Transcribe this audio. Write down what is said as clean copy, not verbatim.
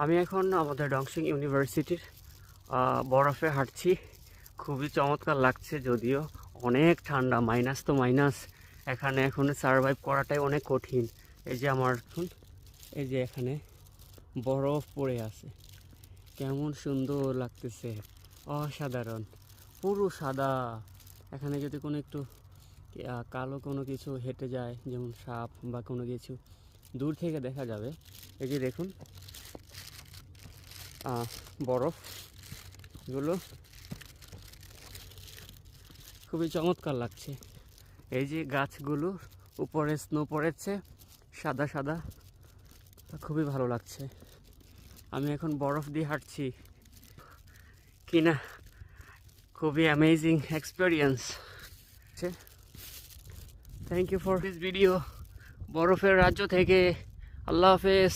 আমি এখন আমাদের ডংসিং ইউনিভার্সিটির বরফে হাঁটছি। খুবই চমৎকার লাগছে, যদিও অনেক ঠান্ডা, মাইনাস তো মাইনাস। এখানে এখন সার্ভাইভ করাটাই অনেক কঠিন। এই যে আমার এখন, এই যে এখানে বরফ পড়ে আছে, কেমন সুন্দর লাগতেছে, অসাধারণ, পুরো সাদা। এখানে যদি কোনো একটু কালো কোনো কিছু হেঁটে যায়, যেমন সাপ বা কোনো কিছু, দূর থেকে দেখা যাবে। এই যে দেখুন বরফগুলো খুবই চমৎকার লাগছে। এই যে গাছগুলো উপরে স্নো পড়েছে সাদা সাদা, খুবই ভালো লাগছে। আমি এখন বরফ দিয়ে হাঁটছি কিনা, খুবই amazing experience. Thank you for this video. বরফের রাজ্য থেকে আল্লাহ হাফেজ।